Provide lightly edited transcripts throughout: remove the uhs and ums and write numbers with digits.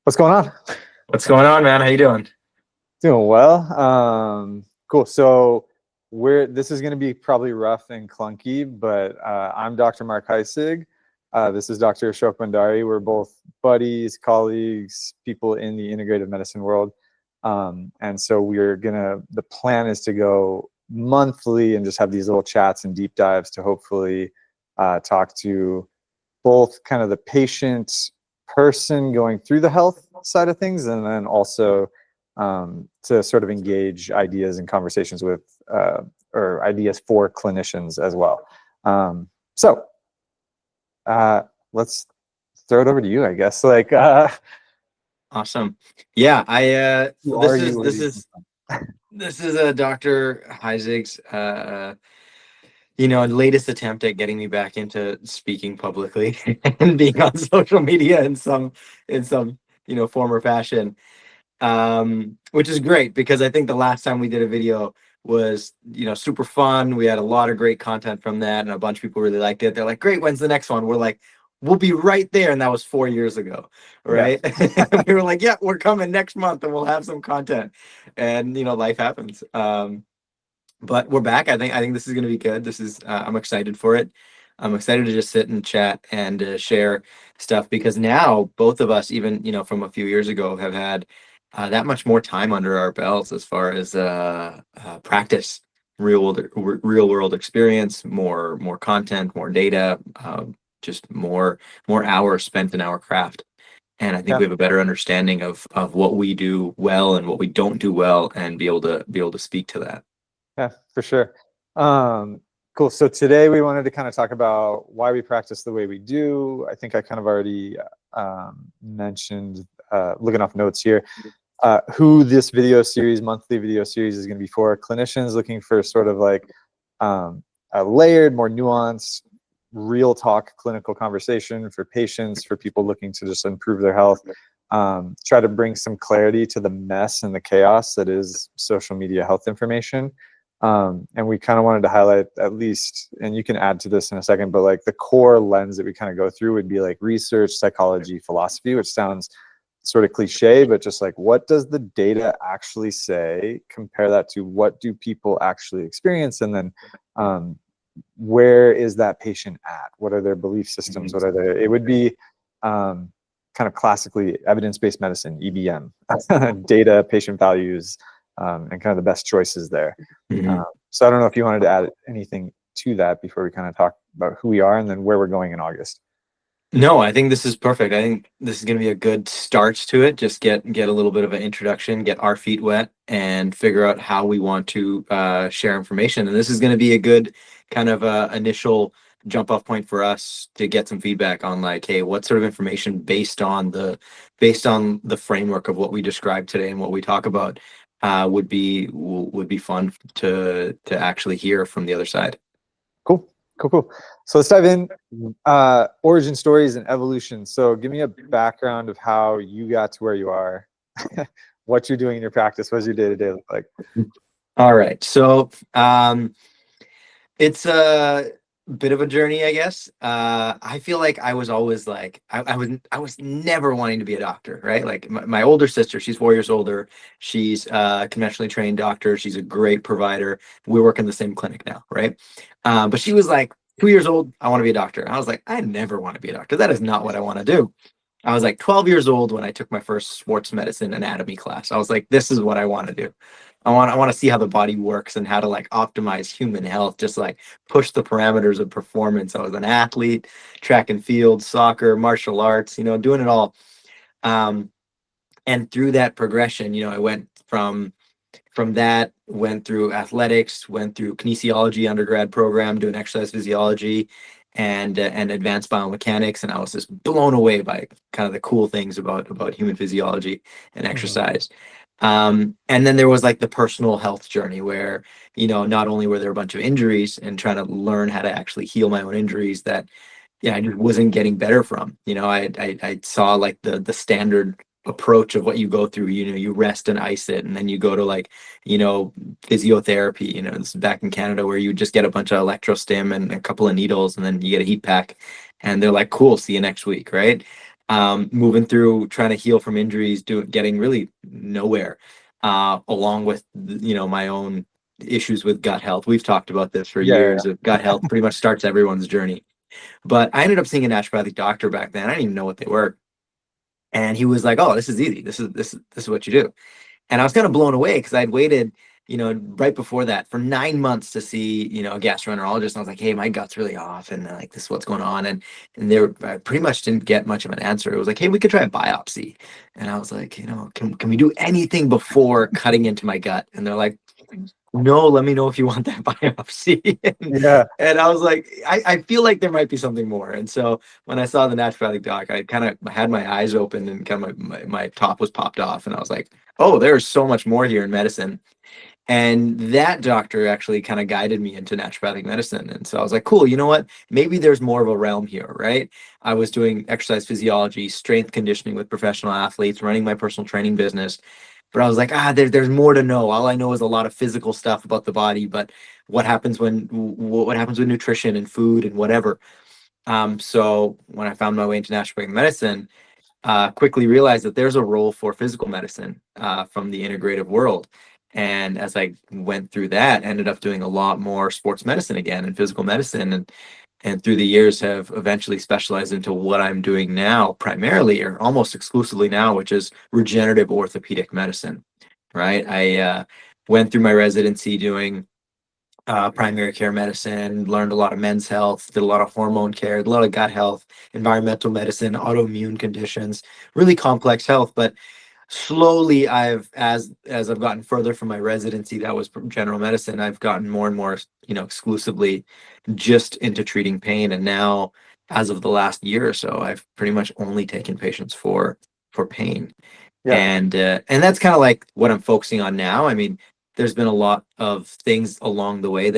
What's going on? What's going on, man? How you doing? Doing well. Cool. So this is going to be probably rough and clunky, but I'm Dr. Mark Heisig. This is Dr. Ashok Bandhari. We're both buddies, colleagues, people in the integrative medicine world. And so the plan is to go monthly and just have these little chats and deep dives to hopefully talk to both kind of the patient person going through the health side of things, and then also to sort of engage ideas and conversations with or ideas for clinicians as well. Let's throw it over to you, I guess. Awesome. Yeah, who are you? this is a Dr. Heisig's latest attempt at getting me back into speaking publicly and being on social media in some form or fashion. Which is great because I think the last time we did a video was, super fun. We had a lot of great content from that and a bunch of people really liked it. They're like, great, when's the next one? We're like, we'll be right there. And that was 4 years ago, right? Yeah. We were like, yeah, we're coming next month and we'll have some content. And, life happens. But we're back. I think this is going to be good. I'm excited for it. I'm excited to just sit and chat and share stuff because now both of us, even, from a few years ago, have had that much more time under our belts as far as practice, real world experience, more content, more data, just more hours spent in our craft. And I think we have a better understanding of what we do well and what we don't do well, and be able to speak to that. Yeah, for sure. Cool. So today we wanted to kind of talk about why we practice the way we do. I think I kind of already mentioned, looking off notes here, who this monthly video series is going to be for. Clinicians looking for sort of like a layered, more nuanced, real talk clinical conversation, for patients, for people looking to just improve their health. Try to bring some clarity to the mess and the chaos that is social media health information. And we kind of wanted to highlight, at least, and you can add to this in a second, but like the core lens that we kind of go through would be like research, psychology, philosophy, which sounds sort of cliche, but just like, what does the data actually say? Compare that to what do people actually experience? And then where is that patient at? What are their belief systems? It would be kind of classically evidence-based medicine, EBM, data, patient values, and kind of the best choices there. Mm-hmm. So I don't know if you wanted to add anything to that before we kind of talk about who we are and then where we're going in August. No, I think this is perfect. I think this is going to be a good start to it. Just get a little bit of an introduction, get our feet wet, and figure out how we want to share information. And this is going to be a good kind of initial jump off point for us to get some feedback on, like, hey, what sort of information based on the framework of what we described today and what we talk about would be fun to actually hear from the other side. Cool. So let's dive in. Origin stories and evolution. So give me a background of how you got to where you are, what you're doing in your practice. What does your day-to-day look like? All right. So it's a bit of a journey, I guess. I feel like I was always like, I was never wanting to be a doctor, right? Like my older sister, she's 4 years older. She's a conventionally trained doctor. She's a great provider. We work in the same clinic now, right? But she was like 2 years old. I want to be a doctor. I was like, I never want to be a doctor. That is not what I want to do. I was like 12 years old when I took my first sports medicine anatomy class. I was like, this is what I want to do. I want to see how the body works and how to like optimize human health, just like push the parameters of performance. I was an athlete, track and field, soccer, martial arts, doing it all. And through that progression, I went from that, went through athletics, went through kinesiology undergrad program, doing exercise physiology and advanced biomechanics. And I was just blown away by kind of the cool things about human physiology and exercise. And then there was like the personal health journey where, not only were there a bunch of injuries and trying to learn how to actually heal my own injuries that, I just wasn't getting better from. I saw like the standard approach of what you go through. You rest and ice it, and then you go to like, physiotherapy. This is back in Canada where you just get a bunch of electrostim and a couple of needles, and then you get a heat pack, and they're like, cool, see you next week, right? moving through, trying to heal from injuries, getting really nowhere, along with, my own issues with gut health. We've talked about this for Yeah, years. Of gut health pretty much starts everyone's journey. But I ended up seeing a naturopathic doctor back then. I didn't even know what they were. And he was like, "Oh, this is easy. This is what you do." And I was kind of blown away because I'd waited, right before that for 9 months to see, a gastroenterologist. And I was like, "Hey, my gut's really off, and like this is what's going on." And I pretty much didn't get much of an answer. It was like, "Hey, we could try a biopsy." And I was like, can we do anything before cutting into my gut? And they're like, "No, let me know if you want that biopsy." yeah, And I was like, I feel like there might be something more. And so when I saw the naturopathic doc, I kind of had my eyes open, and kind of my top was popped off. And I was like, oh, there's so much more here in medicine. And that doctor actually kind of guided me into naturopathic medicine. And so I was like, cool, you know what? Maybe there's more of a realm here, right? I was doing exercise physiology, strength conditioning with professional athletes, running my personal training business. But I was like, there's more to know. All I know is a lot of physical stuff about the body, but what happens what happens with nutrition and food and whatever. So when I found my way into naturopathic medicine, quickly realized that there's a role for physical medicine, from the integrative world. And as I went through that, ended up doing a lot more sports medicine again and physical medicine, and through the years have eventually specialized into what I'm doing now, primarily or almost exclusively now, which is regenerative orthopedic medicine. Right. I went through my residency doing primary care medicine, learned a lot of men's health, did a lot of hormone care, did a lot of gut health, environmental medicine, autoimmune conditions, really complex health. But slowly, as I've gotten further from my residency, that was general medicine, I've gotten more and more, exclusively just into treating pain. And now, as of the last year or so, I've pretty much only taken patients for pain. yeah, And that's kind of like what I'm focusing on now. I mean, there's been a lot of things along the way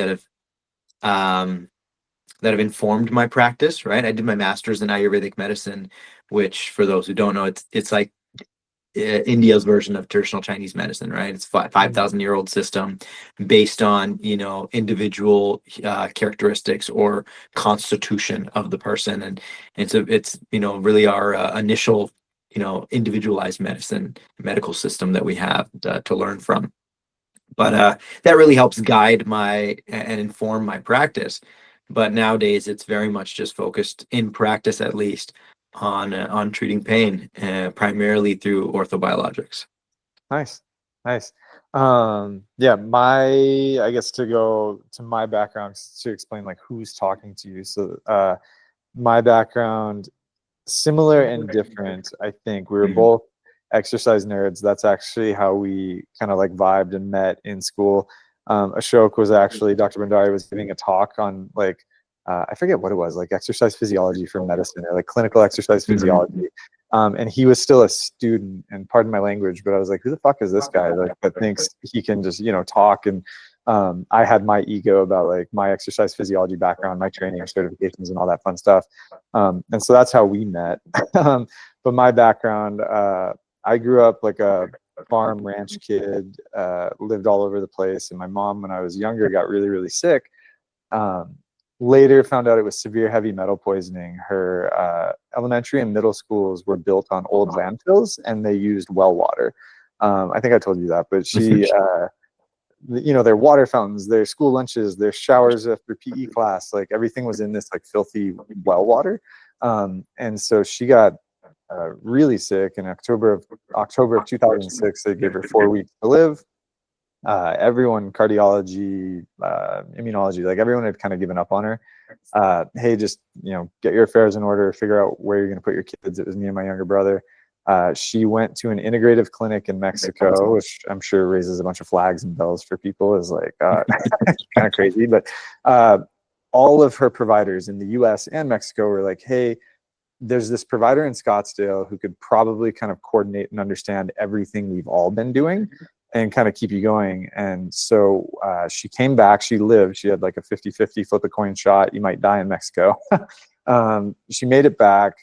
um, that have informed my practice. Right, I did my master's in Ayurvedic medicine, which, for those who don't know, it's like India's version of traditional Chinese medicine. Right, it's 5,000-year-old system based on individual characteristics or constitution of the person, and so it's really our initial individualized medical system that we have to learn from. But that really helps guide my and inform my practice. But nowadays, it's very much just focused, in practice at least, on treating pain, primarily through orthobiologics. nice, nice. Yeah, I guess to go to my background to explain like who's talking to you. So, my background, similar and different. I think we were Mhm. both exercise nerds. That's actually how we kind of like vibed and met in school. Ashok was actually Dr. Bandhari was giving a talk on like I forget what it was, like exercise physiology for medicine or like clinical exercise Mhm. physiology. And he was still a student, and pardon my language, but I was like, who the fuck is this guy like that thinks he can just talk? And I had my ego about like my exercise physiology background, my training certifications, and all that fun stuff. And so that's how we met. But my background, I grew up like a farm ranch kid, lived all over the place. And my mom, when I was younger, got really, really sick. Um, Later found out it was severe heavy metal poisoning. Her elementary and middle schools were built on old landfills, and they used well water. I think I told you that, but their water fountains, their school lunches, their showers after PE class, like everything was in this like filthy well water. And so she got really sick in October of 2006. They gave her 4 weeks to live. Everyone, cardiology, immunology, like everyone had kind of given up on her. Hey, just get your affairs in order, figure out where you're going to put your kids. It was me and my younger brother. She went to an integrative clinic in Mexico, which I'm sure raises a bunch of flags and bells for people. Is like kind of crazy, but all of her providers in the U.S. and Mexico were like, "Hey, there's this provider in Scottsdale who could probably kind of coordinate and understand everything we've all been doing and kind of keep you going." And so she came back, she lived, she had like a 50-50 flip a coin shot. You might die in Mexico. She made it back,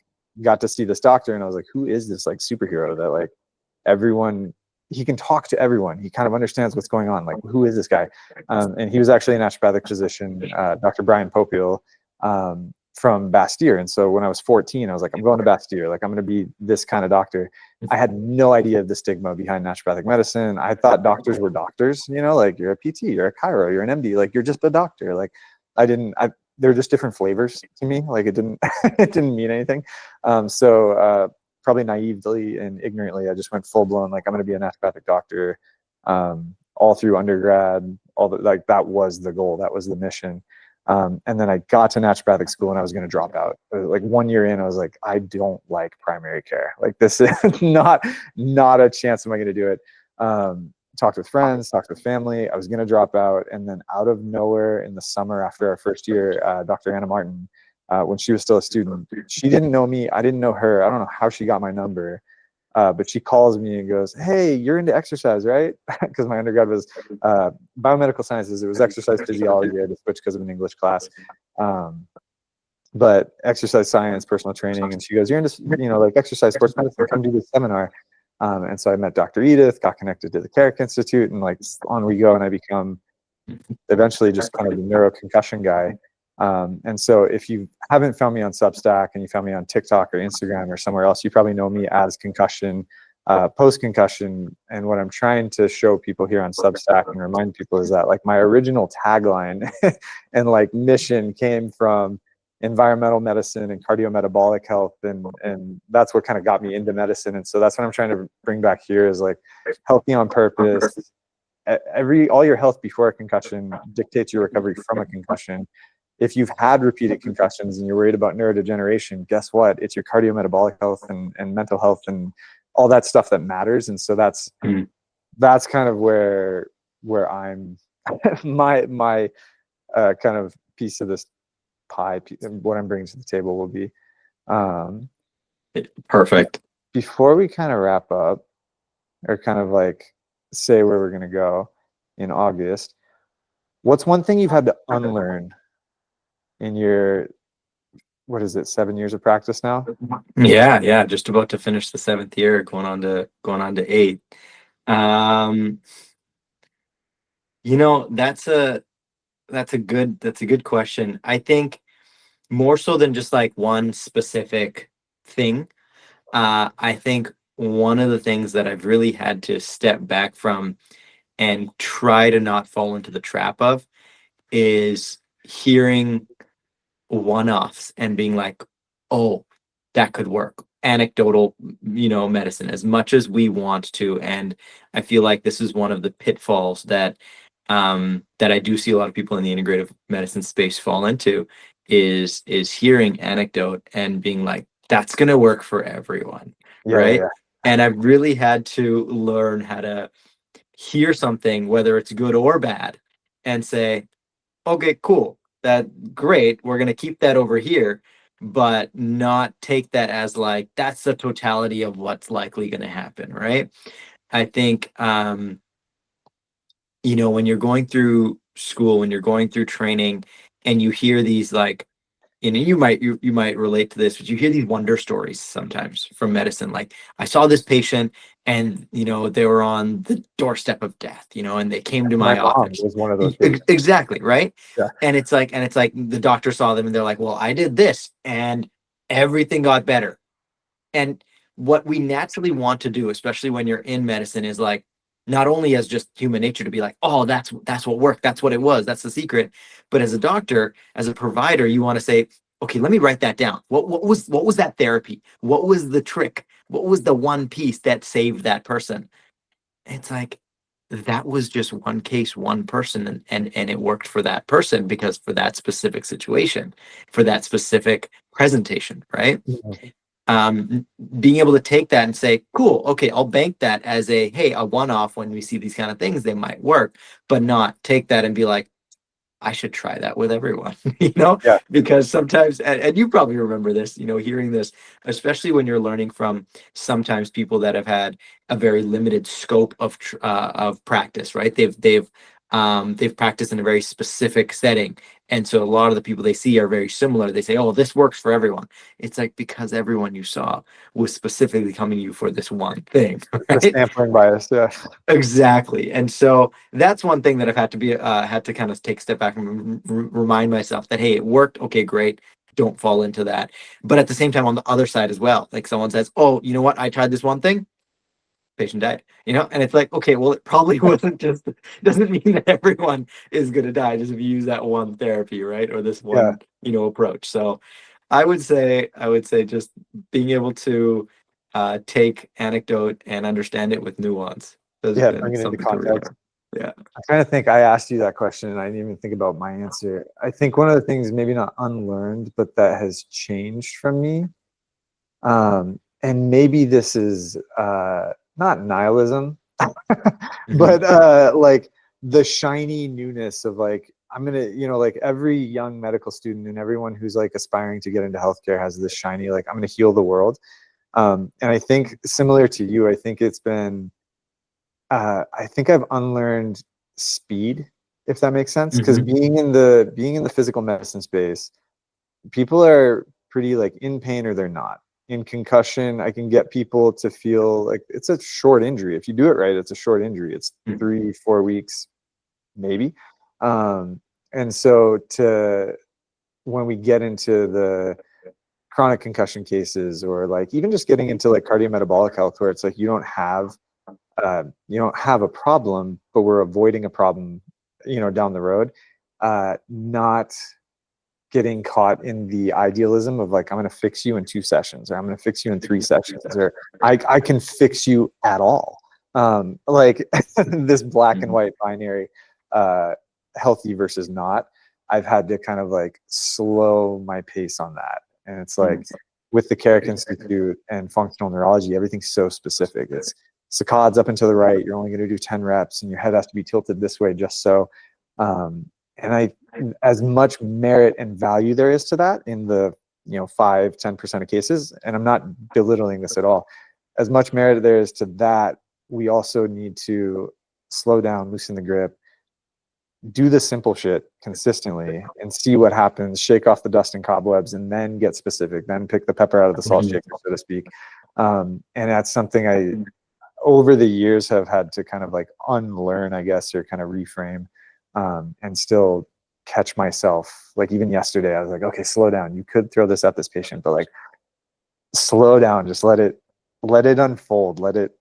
got to see this doctor. And I was like, who is this like superhero that like everyone, he can talk to everyone. He kind of understands what's going on. Like, who is this guy? And he was actually a naturopathic physician, Dr. Brian Popiel. from Bastyr. And so when I was 14, I was like, I'm going to Bastyr. Like, I'm going to be this kind of doctor. I had no idea of the stigma behind naturopathic medicine. I thought doctors were doctors, you know, like you're a PT, you're a chiro, you're an MD, like you're just a doctor. Like they're just different flavors to me. Like it didn't, it didn't mean anything. Probably naively and ignorantly, I just went full blown, like I'm going to be a naturopathic doctor. All through undergrad, like that was the goal, that was the mission. And then I got to naturopathic school and I was going to drop out. Like 1 year in, I was like, I don't like primary care. Like this is not a chance am I going to do it. Talked with friends, talked with family. I was going to drop out. And then out of nowhere in the summer after our first year, Dr. Anna Martin, when she was still a student, she didn't know me. I didn't know her. I don't know how she got my number. But she calls me and goes, hey, you're into exercise, right? Because my undergrad was biomedical sciences. It was exercise physiology. I had to switch because of an English class. But exercise science, personal training. And she goes, you're into, you know, like exercise sports medicine, come do this seminar. And so I met Dr. Edith, got connected to the Carrick Institute, and like on we go. And I become eventually just kind of the neuroconcussion guy. And so if you haven't found me on Substack and you found me on TikTok or Instagram or somewhere else, you probably know me as Concussion, post-concussion. And what I'm trying to show people here on Substack and remind people is that like my original tagline and like mission came from environmental medicine and cardiometabolic health. And that's what kind of got me into medicine. And so that's what I'm trying to bring back here is like healthy on purpose. All your health before a concussion dictates your recovery from a concussion. If you've had repeated concussions and you're worried about neurodegeneration, guess what? It's your cardiometabolic health and mental health and all that stuff that matters. And so that's kind of where I'm my kind of piece of this pie, what I'm bringing to the table will be. Perfect. Before we kind of wrap up or kind of like say where we're going to go in August, what's one thing you've had to unlearn in your, what is it, 7 years of practice now? Yeah, just about to finish the 7th year, going on to 8. You know, that's a good question. I think more so than just like one specific thing. I think one of the things that I've really had to step back from and try to not fall into the trap of is hearing one-offs and being like, oh, that could work. Anecdotal, medicine as much as we want to. And I feel like this is one of the pitfalls that I do see a lot of people in the integrative medicine space fall into is hearing anecdote and being like, that's going to work for everyone. Right. Yeah. And I've really had to learn how to hear something, whether it's good or bad, and say, okay, cool. That great. We're going to keep that over here, but not take that as like, that's the totality of what's likely going to happen. Right. I think, when you're going through school, when you're going through training and you hear these like, you might relate to this, but you hear these wonder stories sometimes from medicine. Like, I saw this patient and, they were on the doorstep of death, and they came to my office. Was one of those exactly. Right. Yeah. And it's like the doctor saw them and they're like, well, I did this and everything got better. And what we naturally want to do, especially when you're in medicine, is like, not only as just human nature to be like, oh, that's what worked. That's what it was. That's the secret. But as a doctor, as a provider, you want to say, okay, let me write that down. What was that therapy? What was the trick? What was the one piece that saved that person? It's like, that was just one case, one person, and it worked for that person because for that specific situation, for that specific presentation, right? Mm-hmm. Being able to take that and say, cool, okay, I'll bank that as a one-off. When we see these kind of things, they might work, but not take that and be like, I should try that with everyone, Yeah. Because sometimes, and you probably remember this, hearing this, especially when you're learning from sometimes people that have had a very limited scope of practice, right? They've practiced in a very specific setting. And so a lot of the people they see are very similar. They say, oh, this works for everyone. It's like, because everyone you saw was specifically coming to you for this one thing. Right? The sampling bias, yeah. Exactly. And so that's one thing that I've had to kind of take a step back and remind myself that, hey, it worked. Okay, great. don't fall into that. But at the same time, on the other side as well, like someone says, oh, you know what, I tried this one thing, patient died, and it's like, okay, well, it probably wasn't just, doesn't mean that everyone is going to die just if you use that one therapy, right? Or this Yeah. one, approach. So I would say just being able to take anecdote and understand it with nuance has Yeah. been Bring it into something to really context. learn. Yeah. I'm trying to think. I asked you that question and I didn't even think about my answer. I think one of the things, maybe not unlearned, but that has changed from me. And maybe this is not nihilism, but like the shiny newness of like, I'm gonna, like every young medical student and everyone who's like aspiring to get into healthcare has this shiny, like, I'm gonna heal the world. And I think similar to you, I think it's been, I think I've unlearned speed, if that makes sense. Because being in the physical medicine space, people are pretty like in pain or they're not. In concussion, I can get people to feel like it's a short injury. If you do it right, it's a short injury. It's 3-4 weeks, maybe. And so when we get into the chronic concussion cases, or like even just getting into like cardiometabolic health, where it's like you don't have a problem, but we're avoiding a problem, down the road. Not getting caught in the idealism of like, I'm going to fix you in 2 sessions, or I'm going to fix you in 3 sessions, or I can fix you at all. Like this black and white binary, healthy versus not. I've had to kind of like slow my pace on that. And it's like with the Carrick Institute and functional neurology, everything's so specific. It's saccades up and to the right. You're only going to do 10 reps and your head has to be tilted this way just so. And as much merit and value there is to that in the 5-10% of cases, and I'm not belittling this at all, as much merit there is to that, we also need to slow down, loosen the grip, do the simple shit consistently and see what happens, shake off the dust and cobwebs, and then get specific, then pick the pepper out of the salt shaker, so to speak. And that's something I over the years have had to kind of like unlearn, I guess, or kind of reframe, and still catch myself. Like even yesterday, I was like, okay, slow down. You could throw this at this patient, but like slow down, just let it unfold, let it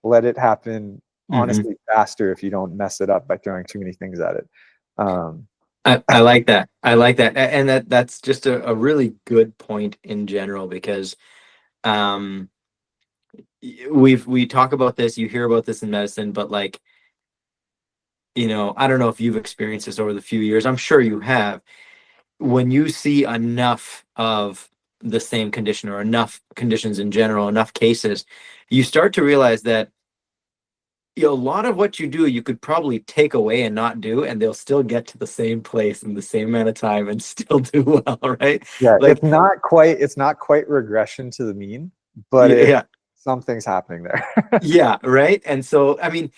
let it happen honestly faster if you don't mess it up by throwing too many things at it. I like that. I like that. And that's just a really good point in general, because we talk about this, you hear about this in medicine, but like, I don't know if you've experienced this over the few years. I'm sure you have. When you see enough of the same condition, or enough conditions in general, enough cases, you start to realize that a lot of what you do, you could probably take away and not do, and they'll still get to the same place in the same amount of time and still do well, right? Yeah, Like, it's not quite regression to the mean, but yeah, something's happening there. yeah, right. And so, I mean,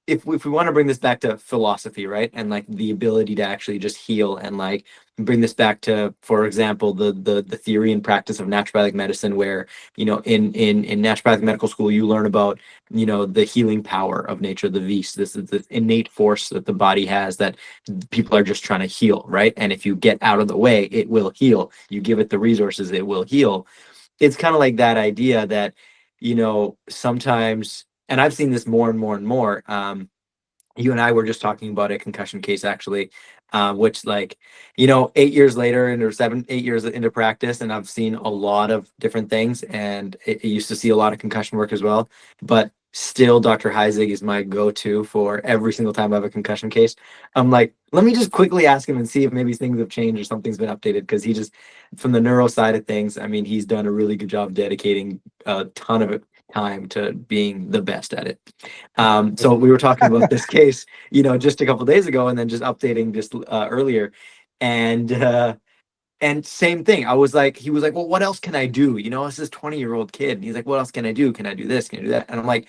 if we want to bring this back to philosophy, right, and like the ability to actually just heal, and like bring this back to, for example, the theory and practice of naturopathic medicine, where in naturopathic medical school you learn about the healing power of nature, the vis, this is the innate force that the body has, that people are just trying to heal, right? And if you get out of the way, it will heal. You give it the resources, it will heal. It's kind of like that idea that sometimes, and I've seen this more and more and more. You and I were just talking about a concussion case, actually, which, like, 8 years later, or 7-8 years into practice, and I've seen a lot of different things, and I used to see a lot of concussion work as well. But still, Dr. Heisig is my go-to for every single time I have a concussion case. I'm like, let me just quickly ask him and see if maybe things have changed or something's been updated, because he just, from the neuro side of things, I mean, he's done a really good job dedicating a ton of time to being the best at it. So we were talking about this case, just a couple days ago, and then just updating just earlier, and same thing. He was like, well, what else can I do? It's this 20-year-old kid. And he's like, what else can I do? Can I do this? Can I do that? And I'm like,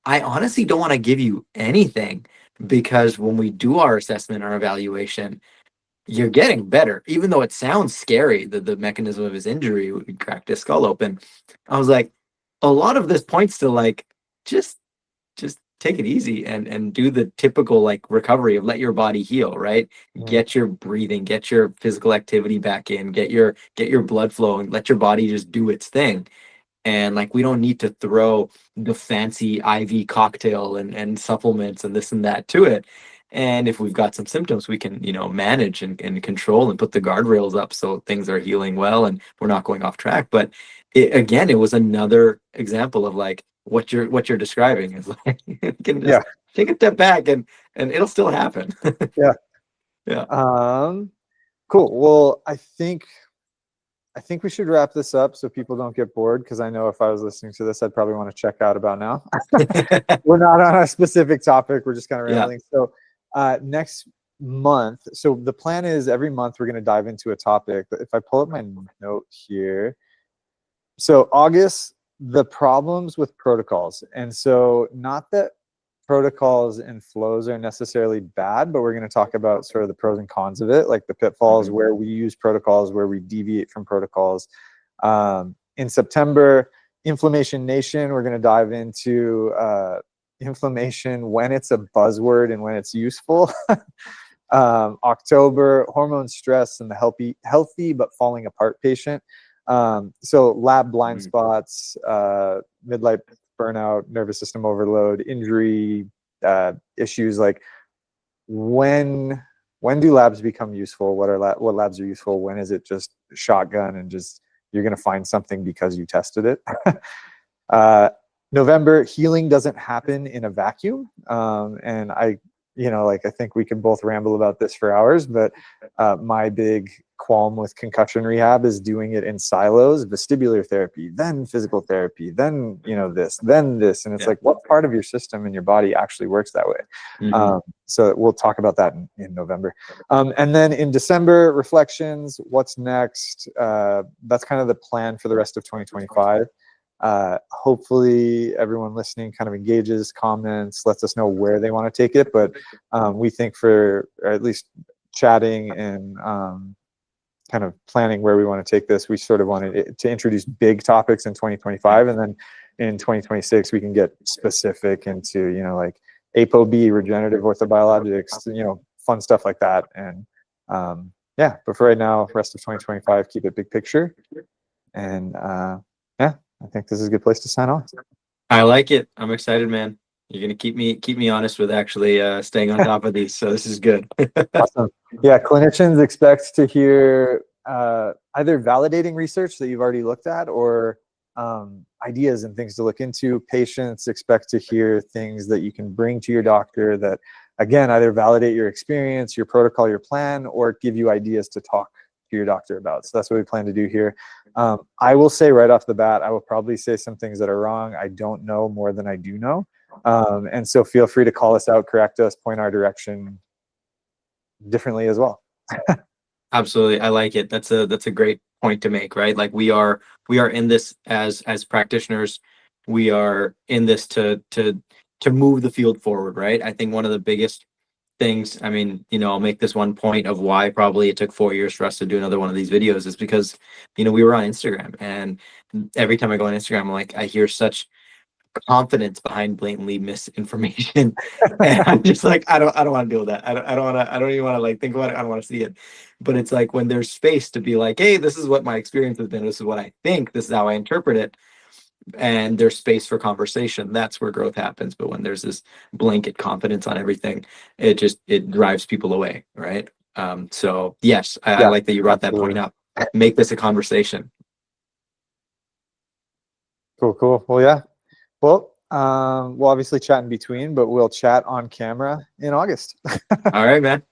I honestly don't want to give you anything, because when we do our assessment, our evaluation, you're getting better, even though it sounds scary, the mechanism of his injury, we cracked his skull open. I was like, a lot of this points to like, just take it easy and do the typical like recovery of let your body heal, right? Get your breathing, get your physical activity back in, get your blood flow, and let your body just do its thing. And like we don't need to throw the fancy IV cocktail and supplements and this and that to it. And if we've got some symptoms, we can, you know, manage and control and put the guardrails up so things are healing well and we're not going off track. But again, it was another example of like what you're describing is like you can just take a step back and it'll still happen. Yeah. Yeah. Cool. Well, I think we should wrap this up so people don't get bored, because I know if I was listening to this, I'd probably want to check out about now. We're not on a specific topic. We're just kind of rambling. So next month, so the plan is every month we're going to dive into a topic. But if I pull up my note here, so August, the problems with protocols. And so not that protocols and flows are necessarily bad, but we're going to talk about sort of the pros and cons of it, like the pitfalls, where we use protocols, where we deviate from protocols. In September, Inflammation Nation, we're going to dive into inflammation, when it's a buzzword and when it's useful. October, hormone stress and the healthy but falling apart patient. So lab blind spots, midlife burnout, nervous system overload, injury issues. Like when do labs become useful? What labs are useful? When is it just shotgun and just you're going to find something because you tested it? November, healing doesn't happen in a vacuum. And I think we can both ramble about this for hours, but my big qualm with concussion rehab is doing it in silos: vestibular therapy, then physical therapy, then this, then this, and it's like, what part of your system and your body actually works that way? So we'll talk about that in November. And then in December, reflections, what's next? That's kind of the plan for the rest of 2025. Hopefully everyone listening kind of engages, comments, lets us know where they want to take it. But we think for, or at least chatting and kind of planning where we want to take this, we sort of wanted to introduce big topics in 2025, and then in 2026 we can get specific into like ApoB, regenerative orthobiologics, fun stuff like that. And but for right now, rest of 2025, keep it big picture. And I think this is a good place to sign off. I like it. I'm excited, man. You're gonna keep me honest with actually staying on top of these, so this is good. Awesome. Yeah, clinicians expect to hear either validating research that you've already looked at, or ideas and things to look into. Patients expect to hear things that you can bring to your doctor that, again, either validate your experience, your protocol, your plan, or give you ideas to talk to your doctor about. So that's what we plan to do here. I will say right off the bat, I will probably say some things that are wrong. I don't know more than I do know. And so feel free to call us out, correct us, point our direction differently as well. Absolutely. I like it. That's a great point to make, right? Like we are in this as practitioners. We are in this to move the field forward, right? I think one of the biggest things, I mean, I'll make this one point of why probably it took 4 years for us to do another one of these videos, is because, we were on Instagram, and every time I go on Instagram, I'm like, I hear such confidence behind blatantly misinformation. And I'm just like, I don't want to deal with that. I don't even want to like think about it. I don't want to see it. But it's like when there's space to be like, hey, this is what my experience has been. This is what I think. This is how I interpret it. And there's space for conversation. That's where growth happens. But when there's this blanket confidence on everything, it drives people away, right? So yes, I like that you brought that point up. Make this a conversation. Cool. Well, yeah. Well, we'll obviously chat in between, but we'll chat on camera in August. All right, man.